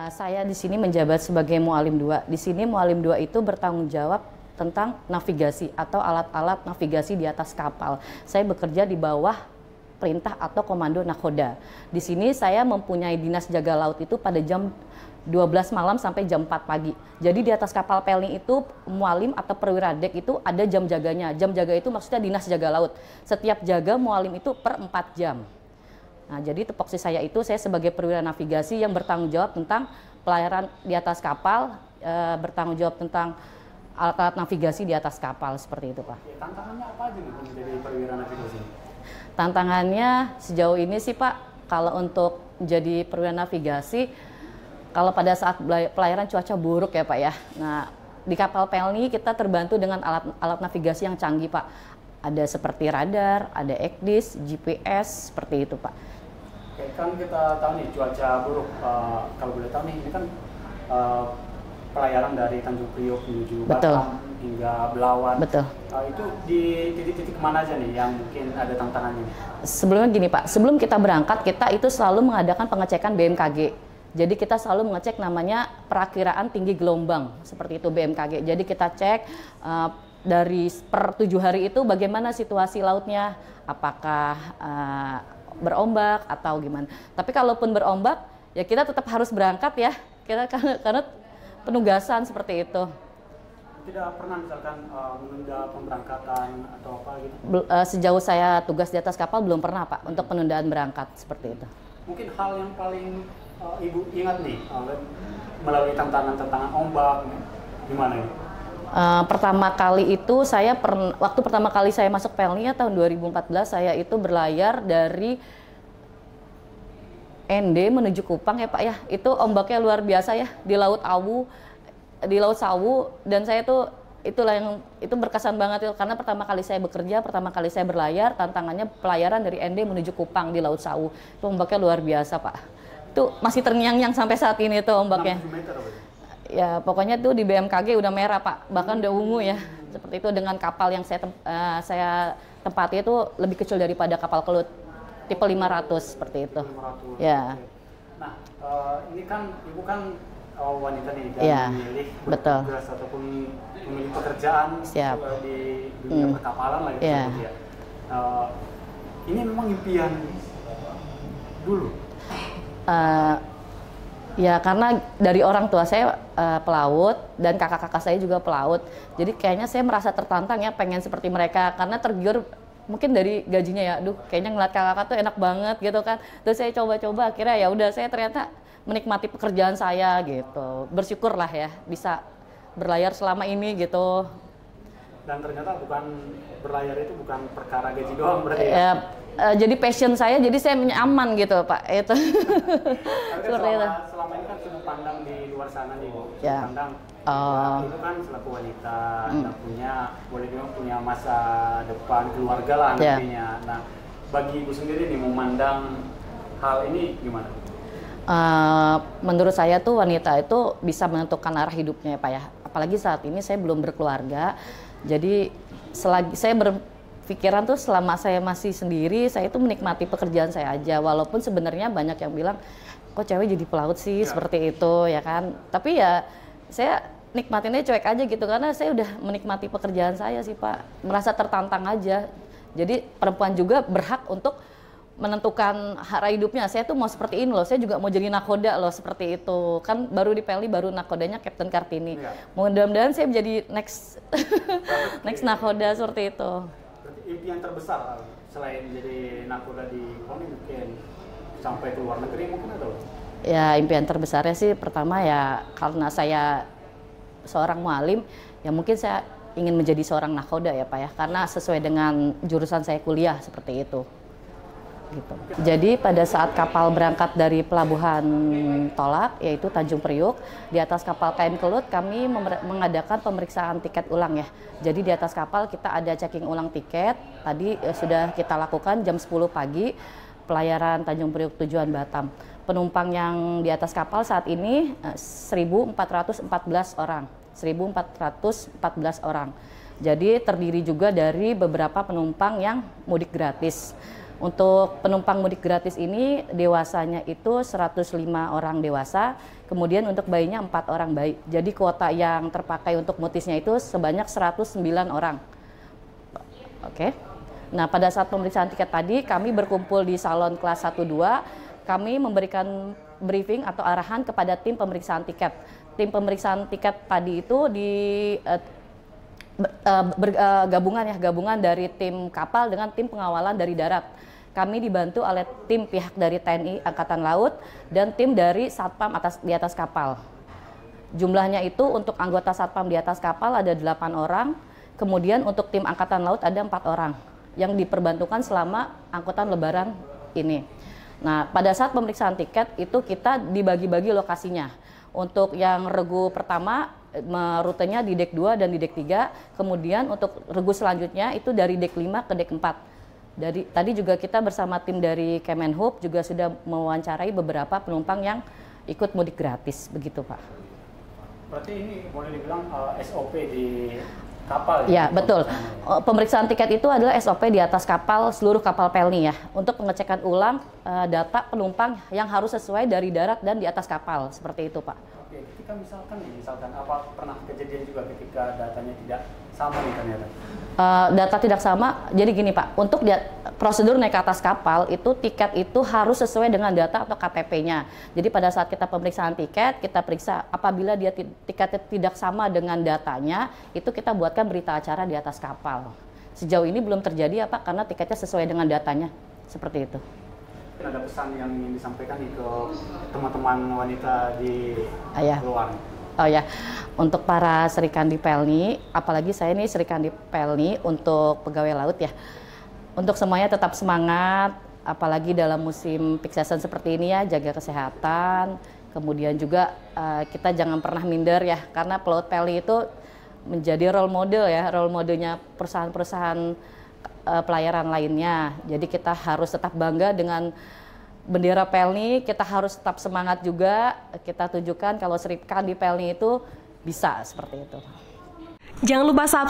Saya di sini menjabat sebagai Mualim 2. Di sini Mualim 2 itu bertanggung jawab tentang navigasi atau alat-alat navigasi di atas kapal. Saya bekerja di bawah perintah atau komando nakhoda. Di sini saya mempunyai dinas jaga laut itu pada jam 12 malam sampai jam 4 pagi. Jadi di atas kapal Pelni itu mualim atau perwira dek itu ada jam jaganya. Jam jaga itu maksudnya dinas jaga laut. Setiap jaga mualim itu per 4 jam. Nah, jadi tupoksi saya itu saya sebagai perwira navigasi yang bertanggung jawab tentang pelayaran di atas kapal, bertanggung jawab tentang alat-alat navigasi di atas kapal seperti itu, Pak. Tantangannya apa aja nih menjadi perwira navigasi? Tantangannya sejauh ini sih, Pak, kalau untuk jadi perwira navigasi, kalau pada saat pelayaran cuaca buruk ya, Pak ya. Nah, di kapal Pelni kita terbantu dengan alat navigasi yang canggih, Pak. Ada seperti radar, ada ECDIS, GPS, seperti itu, Pak. Oke, kan kita tahu nih cuaca buruk. Kalau boleh tahu nih, ini kan pelayaran dari Tanjung Priok menuju Batam hingga Belawan. Betul. Itu di titik-titik mana aja nih yang mungkin ada tantangannya? Sebelumnya gini, Pak, sebelum kita berangkat kita itu selalu mengadakan pengecekan BMKG. Jadi kita selalu mengecek namanya perakiraan tinggi gelombang, seperti itu BMKG. Jadi kita cek dari per 7 hari itu bagaimana situasi lautnya, apakah berombak atau gimana. Tapi kalaupun berombak, ya kita tetap harus berangkat ya, karena penugasan seperti itu. Tidak pernah misalkan menunda pemberangkatan atau apa gitu? Sejauh saya tugas di atas kapal belum pernah, Pak, untuk penundaan berangkat seperti itu. Mungkin hal yang paling Ibu ingat nih melalui tantangan-tantangan ombak, gimana ini? Pertama kali itu waktu pertama kali saya masuk Pelni ya tahun 2014, saya itu berlayar dari ND menuju Kupang ya, Pak ya. Itu ombaknya luar biasa ya di Laut Sawu, dan saya itu berkesan banget itu karena pertama kali saya bekerja, pertama kali saya berlayar, tantangannya pelayaran dari ND menuju Kupang di Laut Sawu. Itu ombaknya luar biasa, Pak. Itu masih terngiang-ngiang sampai saat ini tuh ombaknya. 60 meter apa? Ya pokoknya tuh di BMKG udah merah, Pak, bahkan udah ungu ya. Seperti itu dengan kapal yang saya tempati itu lebih kecil daripada kapal kelut tipe 500 seperti itu. 500. Ya. Nah, ini kan Ibu kan wanita nih dan ya, memilih betul. bertugas ataupun memilih pekerjaan di dunia perkapalan lah gitu ya. Ini memang impian dulu. Ya karena dari orang tua saya pelaut dan kakak-kakak saya juga pelaut, jadi kayaknya saya merasa tertantang ya pengen seperti mereka karena tergiur mungkin dari gajinya ya, aduh kayaknya ngeliat kakak-kakak tuh enak banget gitu kan. Terus saya coba-coba, akhirnya ya udah saya ternyata menikmati pekerjaan saya gitu, bersyukurlah ya bisa berlayar selama ini gitu. Dan ternyata berlayar itu bukan perkara gaji doang berarti ya. Jadi passion saya, jadi saya nyaman gitu, Pak. Itu. Selama ini kan sudut pandang di luar sana nih, Bu. Ya. Pandang itu kan selaku wanita, boleh dibilang punya masa depan keluarga lah nantinya. Nah, bagi Ibu sendiri nih memandang hal ini gimana? Menurut saya tuh wanita itu bisa menentukan arah hidupnya ya, Pak ya. Apalagi saat ini saya belum berkeluarga, jadi selagi saya pikiran tuh selama saya masih sendiri, saya itu menikmati pekerjaan saya aja. Walaupun sebenarnya banyak yang bilang, kok cewek jadi pelaut sih, seperti itu ya kan. Tapi ya saya nikmatinnya cuek aja gitu, karena saya udah menikmati pekerjaan saya sih, Pak. Merasa tertantang aja. Jadi perempuan juga berhak untuk menentukan arah hidupnya. Saya tuh mau seperti ini loh, saya juga mau jadi nakhoda loh, seperti itu. Kan baru di Pelni, baru nakhodanya Kapten Kartini. Mudah-mudahan saya menjadi next nakhoda seperti itu. Impian terbesar selain jadi nakhoda di Pelni mungkin sampai ke luar negeri mungkin atau? Ya impian terbesarnya sih pertama ya karena saya seorang mualim, ya mungkin saya ingin menjadi seorang nakhoda ya, Pak ya, karena sesuai dengan jurusan saya kuliah seperti itu. Gitu. Jadi pada saat kapal berangkat dari pelabuhan Tolak yaitu Tanjung Priok, di atas kapal KM Kelut kami mengadakan pemeriksaan tiket ulang ya. Jadi di atas kapal kita ada checking ulang tiket. Tadi sudah kita lakukan jam 10 pagi pelayaran Tanjung Priok tujuan Batam. Penumpang yang di atas kapal saat ini 1.414 orang. 1.414 orang. Jadi terdiri juga dari beberapa penumpang yang mudik gratis. Untuk penumpang mudik gratis ini dewasanya itu 105 orang dewasa, kemudian untuk bayinya 4 orang bayi. Jadi kuota yang terpakai untuk mutisnya itu sebanyak 109 orang. Oke. Nah, pada saat pemeriksaan tiket tadi kami berkumpul di salon kelas 1-2, kami memberikan briefing atau arahan kepada tim pemeriksaan tiket. Tim pemeriksaan tiket tadi itu gabungan dari tim kapal dengan tim pengawalan dari darat. Kami dibantu oleh tim pihak dari TNI Angkatan Laut dan tim dari Satpam di atas kapal. Jumlahnya itu untuk anggota Satpam di atas kapal ada 8 orang, kemudian untuk tim Angkatan Laut ada 4 orang yang diperbantukan selama angkutan lebaran ini. Nah, pada saat pemeriksaan tiket itu kita dibagi-bagi lokasinya. Untuk yang regu pertama rutenya di dek 2 dan di dek 3, kemudian untuk regu selanjutnya itu dari dek 5 ke dek 4. Tadi juga kita bersama tim dari Kemenhub juga sudah mewawancarai beberapa penumpang yang ikut mudik gratis, begitu Pak. Berarti ini boleh dibilang SOP di kapal ya? Ya, betul. Pemeriksaan tiket itu adalah SOP di atas kapal, seluruh kapal Pelni ya, untuk pengecekan ulang data penumpang yang harus sesuai dari darat dan di atas kapal, seperti itu Pak. Oke, ketika misalkan apa pernah kejadian juga ketika datanya tidak sama nih ternyata? Data tidak sama, jadi gini Pak, untuk prosedur naik ke atas kapal itu tiket itu harus sesuai dengan data atau KTP-nya. Jadi pada saat kita pemeriksaan tiket, kita periksa apabila dia tiketnya tidak sama dengan datanya, itu kita buatkan berita acara di atas kapal. Sejauh ini belum terjadi ya Pak, karena tiketnya sesuai dengan datanya, seperti itu. Mungkin ada pesan yang ingin disampaikan nih ke teman-teman wanita di luar. Oh ya, untuk para Serikandi Pelni, apalagi saya ini Serikandi Pelni untuk pegawai laut ya. Untuk semuanya tetap semangat, apalagi dalam musim peak season seperti ini ya, jaga kesehatan. Kemudian juga kita jangan pernah minder ya, karena pelaut Pelni itu menjadi role model ya, role modelnya perusahaan-perusahaan pelayaran lainnya. Jadi kita harus tetap bangga dengan bendera Pelni, kita harus tetap semangat juga, kita tunjukkan kalau Serikandi Pelni itu bisa seperti itu. Jangan lupa subscribe